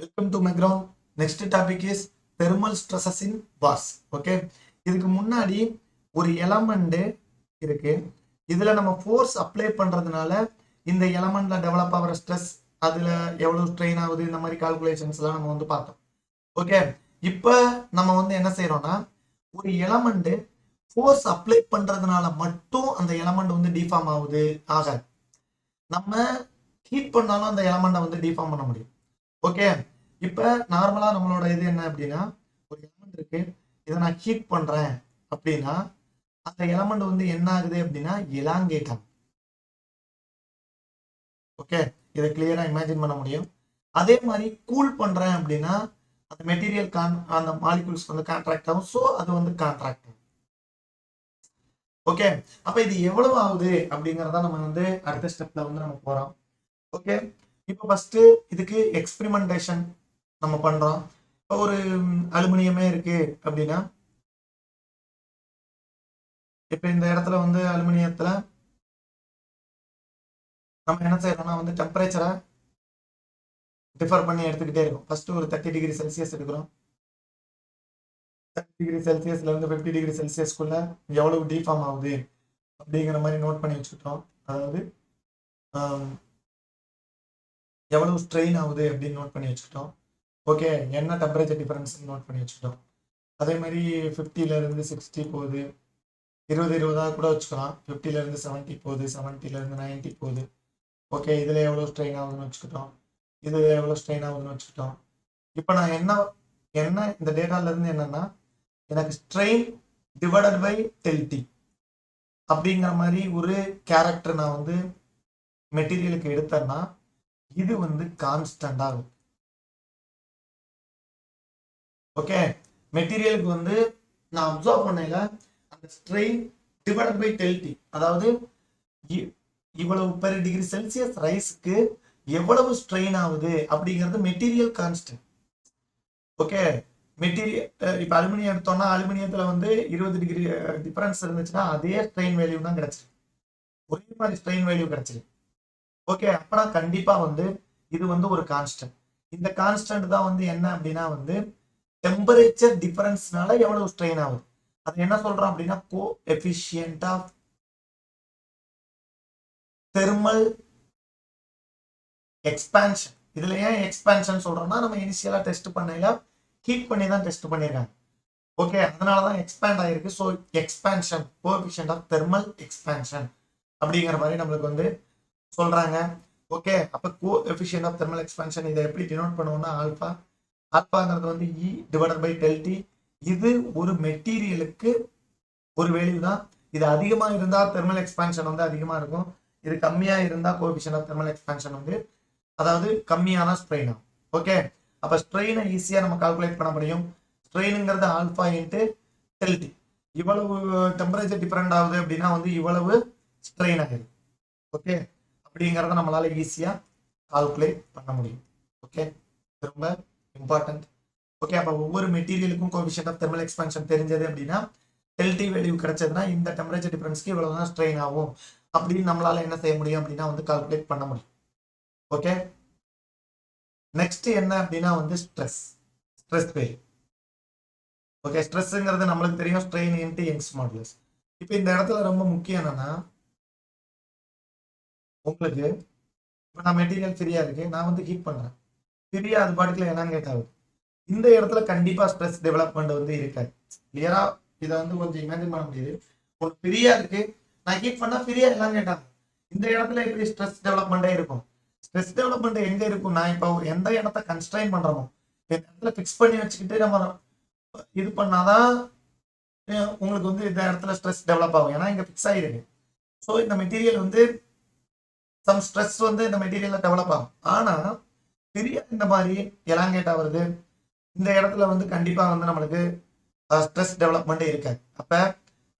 Welcome to my ground. Next topic is thermal stresses in bars. Okay. இதுக்கு முன்னாடி ஒரு element இருக்கு. இதுல நம்ம ஃபோர்ஸ் அப்ளை பண்றதுனால இந்த எலமெண்ட்ல டெவலப் ஆகிற ஸ்ட்ரெஸ் அதுல எவ்வளவு ஸ்ட்ரெயின் ஆகுது இந்த மாதிரி கால்குலேஷன்ஸ் எல்லாம் நம்ம வந்து பார்த்தோம். ஓகே. இப்போ நம்ம வந்து என்ன செய்யறோம்னா ஒரு எலமெண்ட் ஃபோர்ஸ் அப்ளை பண்றதுனால மட்டும் அந்த எலமெண்ட் வந்து டிஃபார்ம் ஆகுது ஆகாது. நம்ம ஹீட் பண்ணாலும் அந்த எலமெண்ட்டை வந்து டிஃபார்ம் பண்ண முடியும். ஓகே. இப்போ நார்மலா நம்மளோட இது என்ன அப்படின்னா ஒரு எலமெண்ட் இருக்கு, இதை நான் ஹீட் பண்றேன் அப்படின்னா அந்த எலமெண்ட் வந்து என்ன ஆகுது அப்படின்னா எலாங்கேட் ஆகும். ஓகே, இதை கிளியரா இமேஜின் பண்ண முடியும். அதே மாதிரி கூல் பண்றேன் அப்படின்னா அந்த மெட்டீரியல் அந்த மாலிகூல்ஸ் வந்து கான்ட்ராக்ட் ஆகும். ஸோ அது வந்து கான்ட்ராக்ட் ஆகும். ஓகே, அப்ப இது எவ்வளவு ஆகுது அப்படிங்கறத நம்ம வந்து அடுத்த ஸ்டெப்ல வந்து நம்ம போறோம். ஓகே, இப்போ ஃபர்ஸ்ட் இதுக்கு எக்ஸ்பெரிமெண்டேஷன் நம்ம பண்றோம். இப்போ ஒரு அலுமினியமே இருக்கு அப்படின்னா இப்போ இந்த இடத்துல வந்து அலுமினியத்துல நம்ம என்ன செய்யறோம்னா வந்து டெம்பரேச்சரை டிஃபர் பண்ணி எடுத்துக்கிட்டே இருக்கும். ஃபர்ஸ்ட் ஒரு 30 டிகிரி செல்சியஸ் எடுக்கிறோம். 30 டிகிரி செல்சியஸ்ல இருந்து 50 டிகிரி செல்சியஸ்க்குள்ள எவ்வளவு டிஃபார்ம் ஆகுது அப்படிங்கிற மாதிரி நோட் பண்ணி வச்சுக்கிட்டோம். அதாவது எவ்வளவு ஸ்ட்ரெயின் ஆகுது அப்படின்னு நோட் பண்ணி வச்சுக்கிட்டோம். ஓகே, என்ன டெம்பரேச்சர் டிஃபரன்ஸ் நோட் பண்ணி வச்சுக்கிட்டோம். அதே மாதிரி 50ல இருந்து 60 போகுது, 20 கூட வச்சுக்கலாம். 50ல இருந்து 70 போகுது, 70ல இருந்து 90 போகுது. ஓகே, இதுல எவ்வளவு ஸ்ட்ரெயின் ஆகுதுன்னு வச்சுக்கிட்டோம், இது எவ்வளவு ஸ்ட்ரெயின் ஆகுதுன்னு வச்சுக்கிட்டோம். இப்போ நான் என்ன என்ன இந்த டேட்டால இருந்து என்னன்னா எனக்கு ஸ்ட்ரெயின் டிவைடட் பை டெல்டி அப்படிங்கிற மாதிரி ஒரு கேரக்டர் நான் வந்து மெட்டீரியலுக்கு எடுத்தேன்னா இது வந்து கான்ஸ்டன்ட் ஆகும். ஓகே, மெட்டீரியலுக்கு வந்து நான் அப்சர்வ் பண்ணல அந்த ஸ்ட்ரெயின் டிவைடட் பை டெல்டி, அதாவது இவ்வளவு பெர் டிகிரி செல்சியஸ் ரைஸ்க்கு எவ்வளவு ஸ்ட்ரெயின் ஆகுது அப்படிங்கிறது மெட்டீரியல் கான்ஸ்டன்ட். ஓகே, மெட்டீரியல் இப்போ அலுமினியம் எடுத்தோம்னா அலுமினியத்துல வந்து 20 டிகிரி டிஃபரன்ஸ் இருந்துச்சுன்னா அதே ஸ்ட்ரெயின் வேல்யூ தான் கிடைச்சிருக்கு, ஒரே மாதிரி ஸ்ட்ரெயின் வேல்யூ கிடைச்சிருக்கு. ஓகே, அப்பனா கண்டிப்பா வந்து இது வந்து ஒரு கான்ஸ்டன்ட். இந்த கான்ஸ்டன்ட் தான் வந்து என்ன அப்படின்னா வந்து டெம்பரேச்சர் டிஃபரன்ஸ்னால எவ்வளவு ஸ்ட்ரெயின் ஆகுது அது என்ன சொல்றோம் அப்படின்னா கோஎஃபிஷியன்ட் ஆஃப் தெர்மல் எக்ஸ்பான்ஷன். இதுல ஏன் எக்ஸ்பான்ஷன் சொல்றோம்னா நம்ம இனிஷியலா டெஸ்ட் பண்ணல ஹீட் பண்ணி தான் டெஸ்ட் பண்ணிருக்காங்க. ஓகே, அதனாலதான் எக்ஸ்பேண்ட் ஆயிருக்கு. So expansion coefficient of thermal expansion அப்படிங்கிற மாதிரி நம்மளுக்கு வந்து சொல்றாங்க. ஓகே, அப்ப கோஎஃபிஷியன்ட் ஆஃப் தெர்மல் எக்ஸ்பான்ஷன் இதை எப்படி டினோட் பண்ணுவோம்னா ஆல்பா. ஆல்பாங்கிறது வந்து இ டிவைடட் பை டெல்டி. இது ஒரு மெட்டீரியலுக்கு ஒரு வேல்யூ தான். இது அதிகமா இருந்தா தெர்மல் எக்ஸ்பான்ஷன் வந்து அதிகமா இருக்கும், இது கம்மியா இருந்தா கோஎஃபிஷியன்ட் ஆஃப் தெர்மல் எக்ஸ்பான்ஷன் வந்து அதாவது கம்மியான ஸ்ட்ரெயின் ஆகும். ஓகே, அப்ப ஸ்ட்ரெயினை ஈஸியா நம்ம கால்குலேட் பண்ண முடியும். ஸ்ட்ரெயினுங்கிறது ஆல்பா இன்ட்டு டெல்டி. இவ்வளவு டெம்பரேச்சர் டிஃபரெண்ட் ஆகுது அப்படின்னா வந்து இவ்வளவு ஸ்ட்ரெயின் ஆகுது. ஓகே, அப்படிங்கிறத நம்மளால ஈஸியா கால்குலேட் பண்ண முடியும். ஓகே, ரொம்ப இம்பார்ட்டன்ட். ஓகே, அப்ப ஒவ்வொரு மெட்டீரியலுக்கும் கோஎஃபிஷியன்ட் ஆஃப் தெர்மல் எக்ஸ்பான்ஷன் தெரிஞ்சது அப்படின்னா டெல்டி வேல்யூ கிடைச்சதுன்னா இந்த டெம்பரேச்சர் டிஃபரன்ஸ்க்கு இவ்வளவுதான் ஸ்ட்ரெயின் ஆகும் அப்படின்னு நம்மளால என்ன செய்ய முடியும் அப்படின்னா வந்து கால்குலேட் பண்ண முடியும். ஓகே, நெக்ஸ்ட் என்ன அப்படின்னா வந்து ஸ்ட்ரெஸ் வேல்யூ. ஓகே, ஸ்ட்ரெஸ்ங்கிறது நம்மளுக்கு தெரியும் ஸ்ட்ரெயின் இன்டு யங்ஸ் மாடுலஸ். இப்போ இந்த இடத்துல ரொம்ப முக்கியம் என்னன்னா உங்களுக்கு இப்போ நான் மெட்டீரியல் ஃப்ரீயா இருக்கு, நான் வந்து ஹீட் பண்றேன், ஃப்ரீயா அது பாட்டுக்குள்ள எலாங்கேட் ஆகுது. இந்த இடத்துல கண்டிப்பா ஸ்ட்ரெஸ் டெவலப்மெண்ட் வந்து இருக்காது. கிளியரா இதை வந்து கொஞ்சம் இமேஜின் பண்ண முடியுது. உங்களுக்கு ஃப்ரீயா இருக்கு, நான் ஹீட் பண்ணா ஃப்ரீயா எலாங்கேட் ஆகும். இந்த இடத்துல எப்படி ஸ்ட்ரெஸ் டெவலப்மெண்டே இருக்கும்? ஸ்ட்ரெஸ் டெவலப்மெண்ட் எங்க இருக்கும்? நான் இப்போ எந்த இடத்த கன்ஸ்ட்ரைன் பண்றோமோ இந்த இடத்துல ஃபிக்ஸ் பண்ணி வச்சுக்கிட்டு நம்ம இது பண்ணாதான் உங்களுக்கு வந்து இந்த இடத்துல ஸ்ட்ரெஸ் டெவலப் ஆகும். ஏன்னா இங்க ஃபிக்ஸ் ஆயிருக்கு. ஸோ இந்த மெட்டீரியல் வந்து சம் ஸ்ட்ரெஸ் வந்து இந்த மெட்டீரியல்ல டெவலப் ஆகும். ஆனா பெரிய இந்த மாதிரி எலாங்கேட் ஆகுறது இந்த இடத்துல வந்து கண்டிப்பா வந்து நம்மளுக்கு ஸ்ட்ரெஸ் டெவலப்மெண்ட் இருக்காது. அப்ப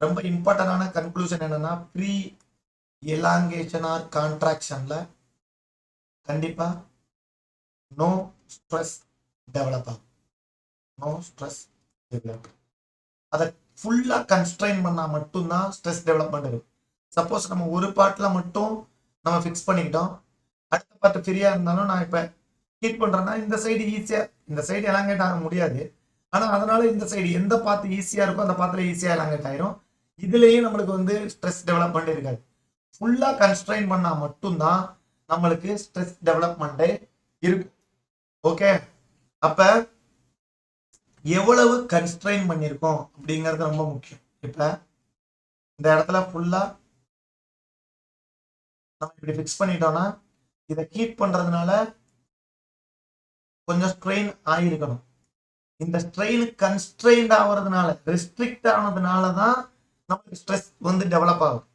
ரொம்ப இம்பார்ட்டன்டான கன்க்ளூஷன் என்னன்னா ப்ரீ எலாங்கேஷன் ஆர் கான்ட்ராக்ஷன்ல கண்டிப்பா நோ ஸ்ட்ரெஸ் டெவலப் ஆகும். No stress develop. அதை ஃபுல்லா கன்ஸ்ட்ரைன் பண்ணா மட்டும்தான் ஸ்ட்ரெஸ் டெவலப்மெண்ட் இருக்கும். சப்போஸ் நம்ம ஒரு பார்ட்ல மட்டும் நம்ம ஃபிக்ஸ் பண்ணிக்கிட்டோம், அடுத்த பார்ட் ஃப்ரீயா இருந்தாலும் நான் இப்ப ஹீட் பண்றேன்னா இந்த சைடு ஈஸியா, இந்த சைடு எலாங்கேட் ஆக முடியாது. ஆனா அதனால இந்த சைடு எந்த பாத்து ஈஸியா இருக்கோ அந்த பாத்துல ஈஸியா எலாங்கேட் ஆயிரும். இதுலயும் நம்மளுக்கு வந்து ஸ்ட்ரெஸ் டெவலப்மெண்ட் இருக்காது. ஃபுல்லா கன்ஸ்ட்ரெயின் பண்ணா மட்டும்தான் நம்மளுக்கு ஸ்ட்ரெஸ் டெவலப்மெண்டே இருக்கும். ஓகே, அப்ப எவ்வளவு கன்ஸ்ட்ரெயின் பண்ணியிருக்கோம் அப்படிங்கிறது ரொம்ப முக்கியம். இப்ப இந்த இடத்துல ஃபுல்லா நம்ம இப்படி ஃபிக்ஸ் பண்ணிட்டோம்னா இதை ஹீட் பண்றதுனால கொஞ்சம் ஸ்ட்ரெயின் ஆகிருக்கணும். இந்த ஸ்ட்ரெயின் கன்ஸ்ட்ரெயின்ட் ஆகிறதுனால, ரெஸ்ட்ரிக்ட் ஆனதுனால தான் நமக்கு ஸ்ட்ரெஸ் வந்து டெவலப் ஆகும்.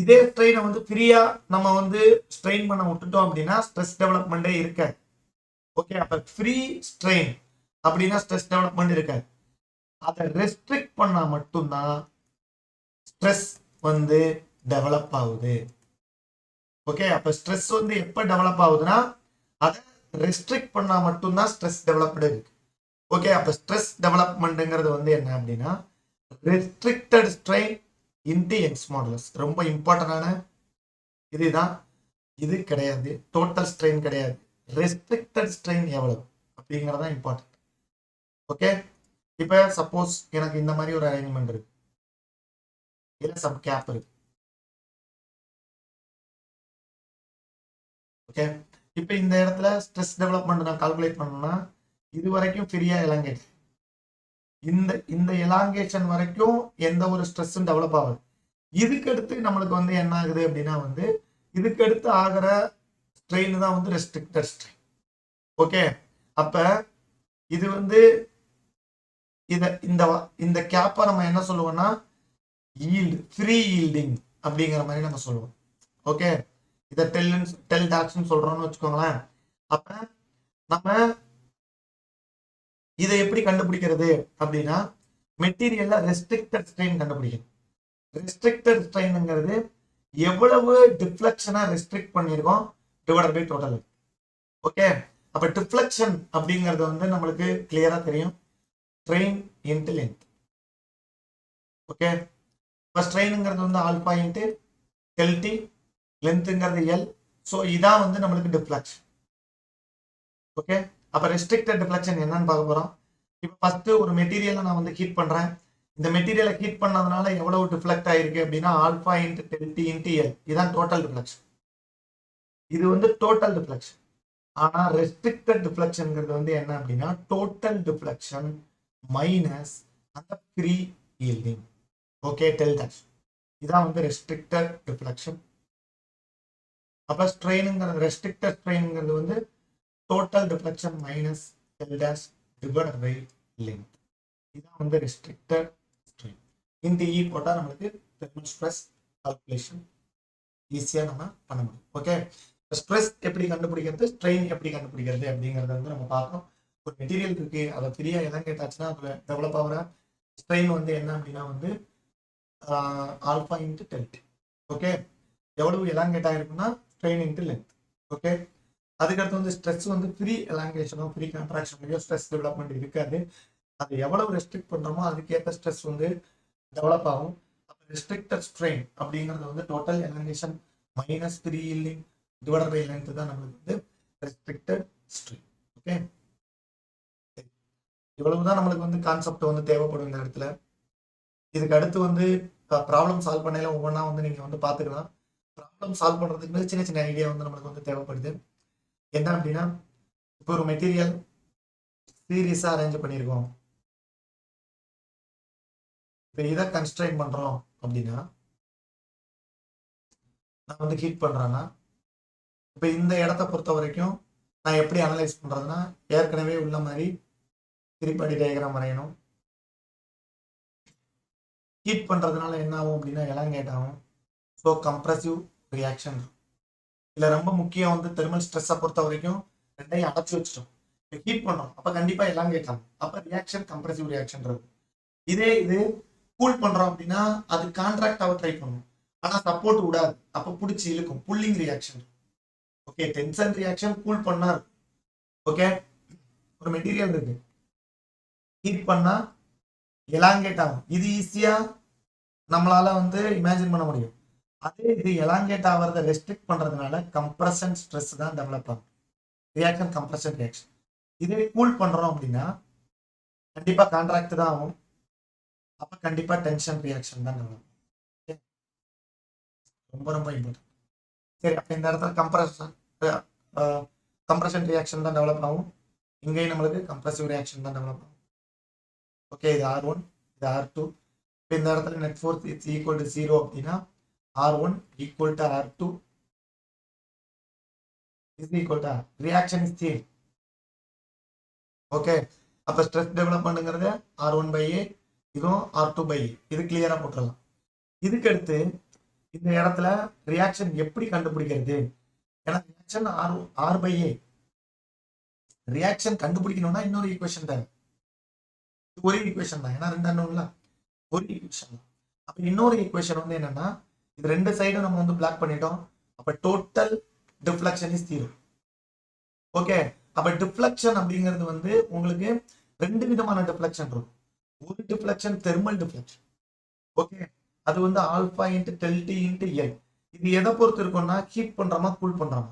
இதே ஸ்ட்ரெயினை வந்து ஃப்ரீயா நம்ம வந்து ஸ்ட்ரெயின் பண்ண விட்டுட்டோம் அப்படின்னா ஸ்ட்ரெஸ் டெவலப்மெண்டே இருக்காது. ஓகே, அப்ப ஃப்ரீ ஸ்ட்ரெயின் அப்படின்னா ஸ்ட்ரெஸ் டெவலப்மெண்ட் இருக்காது. அதை ரெஸ்ட்ரிக்ட் பண்ணா மட்டும்தான் ஸ்ட்ரெஸ் வந்து டெவலப் ஆகுது. ஓகே, அப்ப ஸ்ட்ரெஸ் வந்து எப்ப டெவலப் ஆகுதுன்னா அதை ரெஸ்ட்ரிக்ட் பண்ணா மட்டும்தான் ஸ்ட்ரெஸ் டெவலப்டு இருக்கு. ஓகே, அப்ப ஸ்ட்ரெஸ் டெவலப்மெண்ட்ங்கிறது வந்து என்ன அப்படின்னா restricted strain into Young's modulus. ரொம்ப இம்பார்ட்டன்டான இதுதான். இது கிடையாது, டோட்டல் ஸ்ட்ரெயின் கிடையாது, ரெஸ்ட்ரிக்டட் ஸ்ட்ரெயின் எவ்வளவு அப்படிங்கிறது தான் இம்பார்ட்டன்ட். ஓகே, இப்ப சப்போஸ் எனக்கு இந்த மாதிரி ஒரு அரேஞ்ச்மெண்ட் இருக்கு, இல்ல சம் கேப் இருக்கு. ஓகே, இப்ப இந்த இடத்துல ஸ்ட்ரெஸ் டெவலப்மெண்ட் நான் கால்குலேட் பண்ணணும்னா இது வரைக்கும் ஃப்ரீயா எலாங்கேட், இந்த இந்த எலாங்கேஷன் வரைக்கும் எந்த ஒரு ஸ்ட்ரெஸ்ஸும் டெவலப் ஆகுது. இதுக்கு அடுத்து நம்மளுக்கு வந்து என்ன ஆகுது அப்படின்னா வந்து இதுக்கு அடுத்து ஆகிற ஸ்ட்ரெயின் தான் வந்து ரெஸ்ட்ரிக்டட் ஸ்ட்ரெயின். ஓகே, அப்ப இது வந்து இந்த இந்த கேப்பை நம்ம என்ன சொல்லுவோம்னா ஈல்டு, ஃப்ரீ ஈல்டிங் அப்படிங்கிற மாதிரி நம்ம சொல்லுவோம். ஓகே, இதை டெல் டாக்ஸ்ன்னு சொல்றோம்னு வச்சுக்கோங்களேன். அப்ப நம்ம இதை எப்படி கண்டுபிடிக்கிறது அப்படின்னா மெட்டீரியல்ல ரெஸ்ட்ரிக்டட் ஸ்ட்ரெயின் கண்டுபிடிக்கணும். ரெஸ்ட்ரிக்டட் ஸ்ட்ரெயின்ங்கிறது எவ்வளவு டிஃப்ளெக்ஷனை ரெஸ்ட்ரிக்ட் பண்ணியிருக்கோம் டிவைடட் பை டோட்டல். ஓகே, அப்ப டிஃப்ளெக்ஷன் அப்படிங்கிறது வந்து நம்மளுக்கு கிளியரா தெரியும், ஸ்ட்ரெயின் இன்டு லென்த். ஓகே, இப்போ ஸ்ட்ரெயினுங்கிறது வந்து ஆல்பா இன்ட்டு எல்டி, லென்த்துங்கிறது எல். ஸோ இதான் வந்து நம்மளுக்கு டிஃப்ளெக்ஷன். ஓகே, அப்போ ரெஸ்ட்ரிக்டட் டிஃப்ளெக்ஷன் என்னன்னு பார்க்க போகிறோம். இப்போ ஃபர்ஸ்ட் ஒரு மெட்டீரியலை நான் வந்து ஹீட் பண்ணுறேன். இந்த மெட்டீரியலை ஹீட் பண்ணதுனால எவ்வளவு டிஃப்ளெக்ட் ஆயிருக்கு அப்படின்னா alpha into delta T into L. இதுதான் டோட்டல் டிஃப்ளெக்ஷன். இது வந்து டோட்டல் டிஃப்ளெக்ஷன். ஆனா ரெஸ்ட்ரிக்டட் டிஃப்ளெக்ஷன்ங்கிறது வந்து என்ன அப்படின்னா டோட்டல் டிஃப்ளெக்ஷன் மைனஸ் அந்த free yielding. Okay, del dash. இதான் வந்து ரெஸ்ட்ரிக்டட் டிஃப்ளெக்ஷன். அப்ப ஸ்ட்ரெயினுங்கிறது ரெஸ்ட்ரிக்டட் ஸ்ட்ரெயினுங்கிறது வந்து total deflection minus del dash divided by length. இதான் வந்து ரெஸ்ட்ரிக்டட் ஸ்ட்ரெயின். இந்த இ போட்டா நம்மளுக்கு தெர்மல் ஸ்ட்ரெஸ் கால்குலேஷன் ஈஸியா நம்ம பண்ண முடியும். ஓகே, ஸ்ட்ரெஸ் எப்படி கண்டுபிடிக்கிறது, ஸ்ட்ரெயின் எப்படி கண்டுபிடிக்கிறது அப்படிங்கறத வந்து நம்ம பார்க்கணும். ஒரு மெட்டீரியல் இருக்கு, அதை ஃப்ரீயா எல்லாம் கேட்டாச்சுன்னா அதுல டெவலப் ஆகிற ஸ்ட்ரெயின் வந்து என்ன அப்படின்னா வந்து ஆல்பா இன்ட்டு டெல்டி. ஓகே, எவ்வளவு எலாங்கேட் ஆயிருக்குன்னா ஸ்ட்ரெயின் இன்ட்டு லென்த். ஓகே, அதுக்கடுத்து வந்து ஸ்ட்ரெஸ் வந்து ஃப்ரீ எலாங்கேஷனோ ஃப்ரீ கான்ட்ராக்ஷன்லையோ ஸ்ட்ரெஸ் டெவலப்மெண்ட் இருக்காது. அது எவ்வளவு ரெஸ்ட்ரிக்ட் பண்றோமோ அதுக்கேற்ற ஸ்ட்ரெஸ் வந்து டெவலப் ஆகும். அப்போ ரெஸ்ட்ரிக்டட் ஸ்ட்ரெயின் அப்படிங்கிறது வந்து total elongation minus free yielding divided by length தான் நம்மளுக்கு வந்து ரெஸ்ட்ரிக்டட் ஸ்ட்ரெயின். ஓகே, இவ்வளவுதான் நம்மளுக்கு வந்து கான்செப்ட் வந்து தேவைப்படும் இந்த இடத்துல. இதுக்கு அடுத்து வந்து ப்ராப்ளம் சால்வ் பண்ணையில ஒவ்வொன்றா வந்து நீங்க வந்து பார்த்துக்கலாம். ப்ராப்ளம் சால்வ் பண்றதுக்கு சின்ன சின்ன ஐடியா வந்து நம்மளுக்கு வந்து தேவைப்படுது. என்ன அப்படின்னா இப்போ ஒரு மெட்டீரியல் சீரியஸா அரேஞ்ச் பண்ணியிருக்கோம். இப்போ இதை கன்ஸ்ட்ரெயின் பண்றோம் அப்படின்னா நான் வந்து ஹீட் பண்றேன்னா இப்போ இந்த இடத்த பொறுத்த வரைக்கும் நான் எப்படி அனலைஸ் பண்றதுன்னா ஏற்கனவே உள்ள மாதிரி திருப்படி டயக்ராம் வரையணும். ஹீட் பண்றதுனால என்ன ஆகும் அப்படின்னா எலாங்கேட் ஆகும். So compressive reaction. இதில் ரொம்ப முக்கியம் வந்து தெர்மல் ஸ்ட்ரெஸ்ஸை பொறுத்த வரைக்கும் ரெண்டையும் அடைச்சி வச்சிட்டோம். ஹீட் பண்ணோம் அப்போ கண்டிப்பா எலாங்கேட் ஆகும். அப்போ ரியாக்ஷன் கம்ப்ரசிவ் ரியாக்ஷன் இருக்கும். இதே இது கூல் பண்றோம் அப்படின்னா அது கான்ட்ராக்ட் ஆக ட்ரை பண்ணும், ஆனா சப்போர்ட் விடாது, அப்போ பிடிச்சி இழுக்கும், pulling reaction. Okay, tension reaction cool பண்ணா இருக்கும். ஓகே, ஒரு மெட்டீரியல் இருக்கு, ஹீட் பண்ணா எலாங்கேட் ஆகும். இது ஈஸியா நம்மளால வந்து இமேஜின் பண்ண முடியும். அதே இது எலாங்கேட் ஆகிறத ரெஸ்ட்ரிக்ட் பண்றதுனால கம்ப்ரஷன் ஸ்ட்ரெஸ் தான் டெவலப் ஆகும். Reaction compression reaction. இதே கூல் பண்றோம் அப்படின்னா கண்டிப்பா கான்ட்ராக்ட் தான் ஆகும். அப்ப கண்டிப்பா டென்ஷன் ரியாக்ஷன் தான் டெவலப். ரொம்ப ரொம்ப இம்பார்ட்டன்ட். சரி, அப்ப இந்த இடத்துல கம்ப்ரஷன் ரியாக்ஷன் தான் டெவலப் ஆகும். இங்கேயும் நம்மளுக்கு கம்ப்ரசிவ் ரியாக்ஷன் தான் டெவலப் ஆகும். ஓகே, இது R1, இது R2. இந்த இடத்துல net force is equal to 0 அப்படின்னா R1 equal to R2 is equal to R. Reaction is same. Okay, அப்ப ஸ்ட்ரெஸ் டெவலப்மெண்ட்ங்கிறது R1 by A, இதுவும் R2 by A. இது கிளியரா போட்டுடலாம். இதுக்கு அடுத்து இந்த இடத்துல ரியாக்ஷன் எப்படி கண்டுபிடிக்கிறது? ஏன்னா reaction R by A. Reaction கண்டுபிடிக்கணும்னா இன்னொரு ஈக்குவேஷன் தேவை. ஒரு ஈக்குவேஷன் தான், ஏன்னா ரெண்டு அன்னோன்ல ஒரு ஈக்குவேஷன் தான். அப்ப இன்னொரு ஈக்குவேஷன் வந்து என்னன்னா, இது ரெண்டு சைடும் நம்ம வந்து பிளாக் பண்ணிட்டோம். அப்ப டோட்டல் டிஃப்ளெக்ஷன் இஸ் 0. ஓகே, அப்ப டிஃப்ளெக்ஷன் அப்படிங்கிறது வந்து உங்களுக்கு ரெண்டு விதமான டிஃப்ளெக்ஷன் இருக்கும். ஒரு டிஃப்ளெக்ஷன் தெர்மல் டிஃப்ளெக்ஷன். ஓகே, அது வந்து alpha into delta T into L. இது எதை பொறுத்து இருக்கும்னா ஹீட் பண்றோமா கூல் பண்றோமா.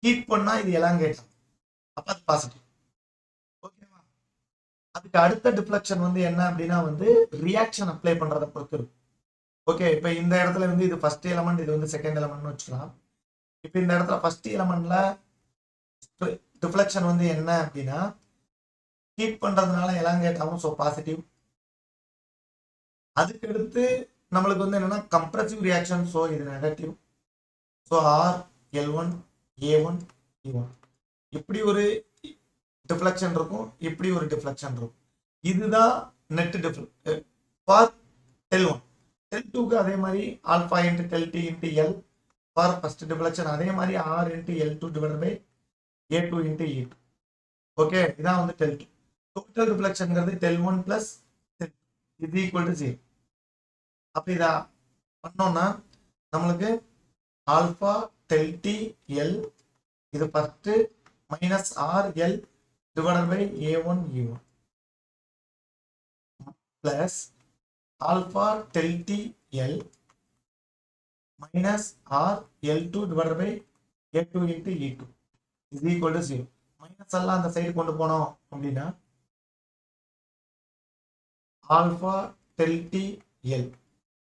ஹீட் பண்ணா இது எலாங்கேட், அப்ப அது பாசிட்டிவ். ஓகேவா? அதுக்கு அடுத்த டிஃப்ளெக்ஷன் வந்து என்ன அப்படின்னா வந்து ரியாக்ஷன் அப்ளை பண்றதை பொறுத்து இருக்கும். ஓகே, இப்ப இந்த இடத்துல வந்து இது ஃபர்ஸ்ட் எலமெண்ட், இது வந்து செகண்ட் எலமெண்ட்னு வச்சுக்கலாம். இப்ப இந்த இடத்துல ஃபர்ஸ்ட் எலமெண்ட்ல டிஃப்ளெக்ஷன் வந்து என்ன அப்படின்னா ஹீட் பண்றதுனால எலாங்கேட் ஆகும், ஸோ பாசிட்டிவ். அதுக்கு அடுத்து நம்மளுக்கு வந்து என்னன்னா கம்ப்ரசிவ் ரியாக்ஷன், ஸோ இது negative. So R L1 A1 E1 இப்படி ஒரு டிஃப்ளெக்ஷன் இருக்கும், இப்படி ஒரு டிஃப்ளெக்ஷன் இருக்கும். இதுதான் நெட் டிஃப்ளெக்ஷன் ஃபார் L1. L2க்கு அதே மாதிரி alpha into delta T into L for first deflection. அதே மாதிரி R into L2 divide by A2 into E2. Okay, இதான் வந்து L2. டோட்டல் டிஃப்ளெக்ஷன்ங்கிறது L1 பிளஸ் இது ஈக்குவல் டு 0. அப்ப இதை பண்ணோம்னா நம்மளுக்கு ஆல்பா டெல்டி எல் இது first minus R L divided by A1 E1 plus alpha delta T L minus R L2 divided by A2 into E2 is equal to 0. Minus எல்லாம் அந்த side கொண்டு போனோம் அப்படின்னா alpha delta T L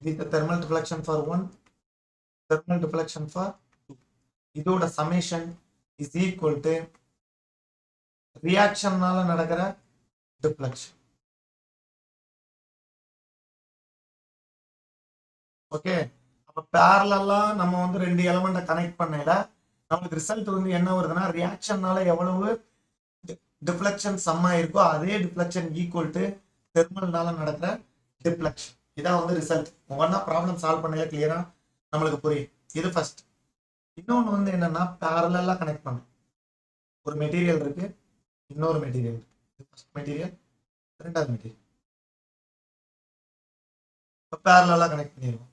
this is the thermal deflection for 1, thermal deflection for 2. இதோட summation is equal to reactionனால நடக்கிற deflection. Okay, அப்ப parallel-ஆ நம்ம வந்து ரெண்டு எலிமெண்ட்டை கனெக்ட் பண்ணல நமக்கு ரிசல்ட் வந்து என்ன வருதுன்னா ரியாக்ஷன்னால எவ்வளவு டிஃப்ளெக்ஷன் சம் ஆயிருக்கோ அதே டிஃப்ளெக்ஷன் ஈக்குவல் டு தெர்மல்னால நடக்கிற டிஃப்ளெக்ஷன். இதான் வந்து ரிசல்ட். ஒவ்வொன்றா ப்ராப்ளம் சால்வ் பண்ணல கிளியரா நம்மளுக்கு புரியும். இது ஃபர்ஸ்ட். இன்னொன்று வந்து என்னன்னா பேரலா கனெக்ட் பண்ணும். ஒரு மெட்டீரியல் இருக்கு, இன்னொரு மெட்டீரியல் இருக்கு. ஃபர்ஸ்ட் மெட்டீரியல், ரெண்டாவது மெட்டீரியல். பேரலா கனெக்ட் பண்ணிடுவோம்.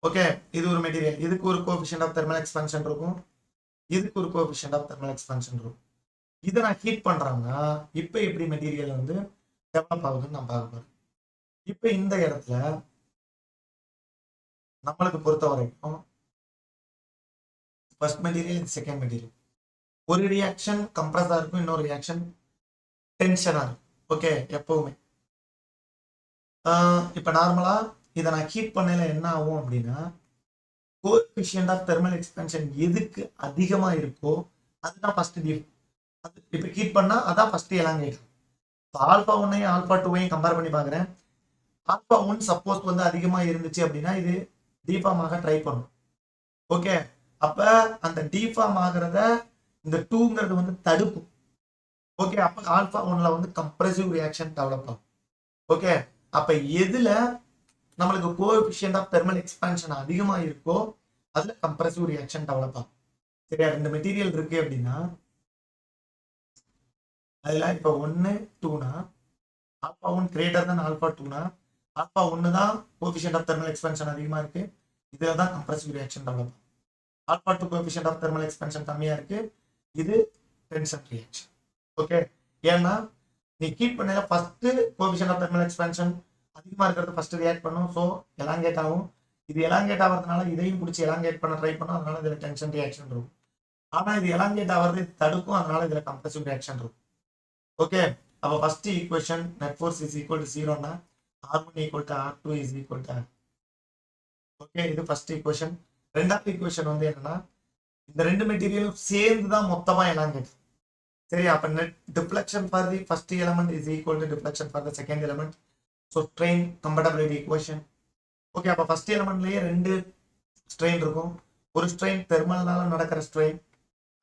ஓகே, இது ஒரு மெட்டீரியல், இதுக்கு ஒரு கோஎஃபிஷியன்ட் ஆஃப் தெர்மல் எக்ஸ்பான்ஷன் இருக்கும், இதுக்கு ஒரு கோஎஃபிஷியன்ட் ஆஃப் தெர்மல் எக்ஸ்பான்ஷன் இருக்கும். இதை நான் ஹீட் பண்றாங்கன்னா இப்போ எப்படி மெட்டீரியல் வந்து டெவலப் ஆகுதுன்னு நான் பார்க்க போறேன். இப்ப இந்த இடத்துல நம்மளுக்கு பொறுத்த வரைக்கும் ஃபர்ஸ்ட் மெட்டீரியல், செகண்ட் மெட்டீரியல், ஒரு ரியாக்ஷன் கம்ப்ரஸா இருக்கும், இன்னொரு ரியாக்ஷன் டென்ஷனா இருக்கும். ஓகே, எப்பவுமே இப்ப நார்மலா இதை நான் ஹீட் பண்ணல என்ன ஆகும் அப்படின்னா கோஎஃபிஷியன்ட் ஆஃப் தெர்மல் எக்ஸ்பான்ஷன் எதுக்கு அதிகமா இருக்கோ அதுதான் ஃபர்ஸ்ட் டிஃப். அது இப்ப ஹீட் பண்ணா அதான் ஃபர்ஸ்ட் எலாங்கேட். ஆல்பா 1ஐயும் ஆல்பா 2ஐயும் கம்பேர் பண்ணி பாக்குறேன். ஆல்பா 1 சப்போஸ் வந்து அதிகமா இருந்துச்சு அப்படின்னா இது டிஃபார்ம் ஆக ட்ரை பண்ணும். ஓகே, அப்ப அந்த டிஃபார்ம் ஆகிறத இந்த 2ங்கிறது வந்து தடுக்கும். ஓகே, அப்ப ஆல்பா 1ல வந்து கம்ப்ரசிவ் ரியாக்ஷன் டெவலப் ஆகும். ஓகே, அப்ப எதுல நம்மளுக்கு கோஎஃபிஷியன்ட் ஆஃப் தெர்மல் எக்ஸ்பான்ஷன் அதிகமா இருக்கோ அதுல கம்ப்ரசிவ் ரியாக்ஷன் டெவலப் ஆகும். சரியா, ரெண்டு மெட்டீரியல் இருக்கு அப்படின்னா அதுல இப்ப 1 2னா ஆல்பா 1 கிரேட்டர் than ஆல்பா 2னா ஆல்பா 1 தான் கோஎஃபிஷியன்ட் ஆஃப் தெர்மல் எக்ஸ்பான்ஷன் அதிகமா இருக்கு, இதுல தான் கம்ப்ரசிவ் ரியாக்ஷன் டெவலப் ஆகும். Alpha 2 coefficient of thermal expansion கம்மியா இருக்கு, இது டென்ஷன் ரியாக்ஷன். ஓகே, ஏன்னா நீ ஹீட் பண்ணல first coefficient of thermal expansion அதிகமா இருக்கிறது ஃபர்ஸ்ட் ரியாக்ட் பண்ணும், ஸோ எலாங்கேட் ஆகும். இது எலாங்கேட் ஆகிறதுனால இதையும் பிடிச்சி எலாங்கேட் பண்ண ட்ரை பண்ணும், அதனால இதுல டென்ஷன் ரியாக்ஷன் இருக்கும். ஆனா இது எலாங்கேட் ஆகிறது தடுக்கும், அதனால இதுல கம்ப்ரசிவ் ரியாக்ஷன் இருக்கும். ஓகே, அப்ப first equation net force is equal to 0னா R1 equal to R2 is equal to okay, இது ஃபர்ஸ்ட் ஈக்குவேஷன். ரெண்டாவது ஈக்குவேஷன் வந்து என்னன்னா இந்த ரெண்டு மெட்டீரியலும் சேர்ந்து தான் மொத்தமா எலாங்கேட். சரி, அப்ப net deflection for the first element is equal to deflection for the second element. So strain compatibility equation. Okay, அப்ப ஃபர்ஸ்ட் எலிமெண்ட்லயே ரெண்டு ஸ்ட்ரெயின் இருக்கும். ஒரு ஸ்ட்ரெயின் தெர்மல்னால நடக்கிற ஸ்ட்ரெயின்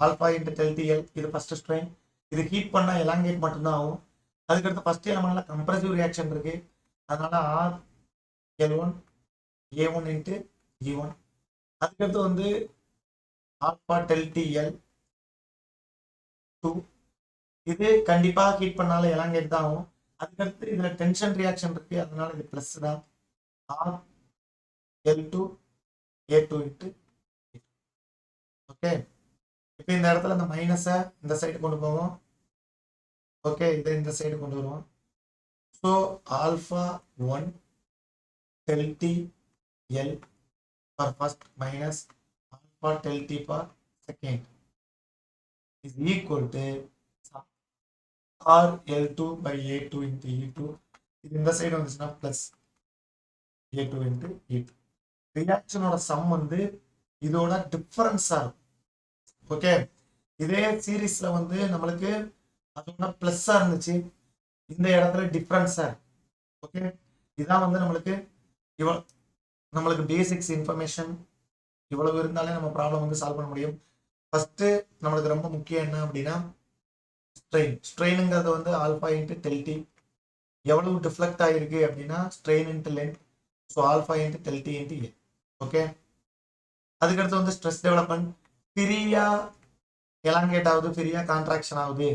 ஆல்பா இன்டு டெல்டிஎல், இது ஃபர்ஸ்ட் ஸ்ட்ரெயின். இது ஹீட் பண்ணா எலாங்கேட் மட்டும்தான் ஆகும். அதுக்கடுத்து ஃபர்ஸ்ட் எலிமெண்ட்ல கம்ப்ரசிவ் ரியாக்ஷன் இருக்கு, அதனால ஆர் எல்1 ஏ1 இன்ட்டு E1. அதுக்கடுத்து வந்து ஆல்பா டெல்டிஎல் 2, இது கண்டிப்பா ஹீட் பண்ணாலும் எலாங்கேட் தான் ஆகும். அதுக்கடுத்து இதுல டென்ஷன் ரியாக்ஷன் இருக்கு, அதனால இது பிளஸ் தான். ஆர் எல்2 ஏ2 இன்ட்டு. ஓகே, இப்போ இந்த இடத்துல இந்த மைனஸை இந்த சைடு கொண்டு போவோம். ஓகே, இதை இந்த சைடு கொண்டு வருவோம். So alpha 1 delta T L for first minus alpha delta T for second is equal to R L two by A two into E2. இது இந்த சைடு வந்துச்சுன்னா பிளஸ் ஏ2 இன்ட்டு E2. ரியாக்ஷனோட சம் வந்து இதோட டிஃபரன்ஸா இருக்கும். ஓகே, இதே சீரீஸ்ல வந்து நம்மளுக்கு அதோட பிளஸ்ஸா இருந்துச்சு, இந்த இடத்துல டிஃபரன்ஸா இருக்கு. ஓகே, இதான் வந்து நம்மளுக்கு பேசிக்ஸ் இன்ஃபர்மேஷன் இவ்வளவு இருந்தாலே நம்ம ப்ராப்ளம் வந்து சால்வ் பண்ண முடியும். ஃபர்ஸ்ட் நம்மளுக்கு ரொம்ப முக்கியம் என்ன அப்படின்னா ஸ்ட்ரெயினுங்கிறது வந்து ஆல்பா இன்ட்டு டெல்டி. எவ்வளவு டிஃப்ளெக்ட் ஆகிருக்கு அப்படின்னா strain into length, so alpha into delta T into A. Okay, அதுக்கடுத்து வந்து ஸ்ட்ரெஸ் டெவலப்மெண்ட் ஃப்ரீயா எலாங்கேட் ஆகுது, ஃப்ரீயா கான்ட்ராக்ஷன் ஆகுது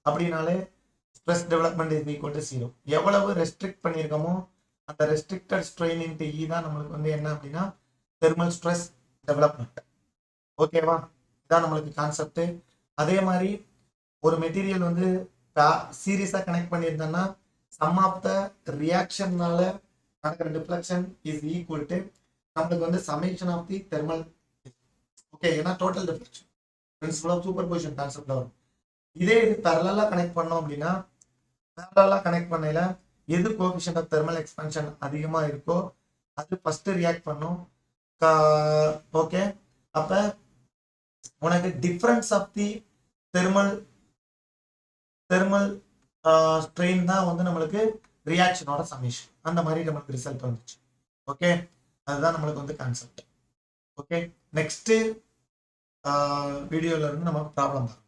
அப்படின்னாலே stress development is equal to 0. எவ்வளவு ரெஸ்ட்ரிக்ட் பண்ணியிருக்கோமோ அந்த ரெஸ்ட்ரிக்டட் ஸ்ட்ரெயின் இன்ட்டு இ தான் நம்மளுக்கு வந்து என்ன அப்படின்னா தெர்மல் ஸ்ட்ரெஸ் டெவலப்மெண்ட். ஓகேவா, இதான் நம்மளுக்கு கான்செப்ட். அதே மாதிரி ஒரு மெட்டீரியல் வந்து சீரியஸா கனெக்ட் பண்ணியிருந்தோம்னா சம் ஆஃப் த ரியாக்ஷன்னால நடக்கிற டிஃப்ளெக்ஷன் இஸ் ஈக்குவல் டு நம்மளுக்கு வந்து summation of the thermal. Okay, ஏன்னா total deflection principal of superposition கான்செப்ட்ல வரும். இதே இது பேரலலா கனெக்ட் பண்ணோம் அப்படின்னா பேரலலா கனெக்ட் பண்ணையில எது கோஎஃபிஷியன்ட் ஆஃப் தெர்மல் எக்ஸ்பான்ஷன் அதிகமா இருக்கோ அது ஃபர்ஸ்ட் ரியாக்ட் பண்ணும். ஓகே, அப்ப உனக்கு difference of the thermal strain தான் வந்து நம்மளுக்கு ரியாக்ஷனோட சமேஷன். அந்த மாதிரி நம்மளுக்கு ரிசல்ட் வந்துச்சு. ஓகே, அதுதான் நம்மளுக்கு வந்து கான்செப்ட். ஓகே, நெக்ஸ்ட் வீடியோல இருந்து நமக்கு ப்ராப்ளம் தான்.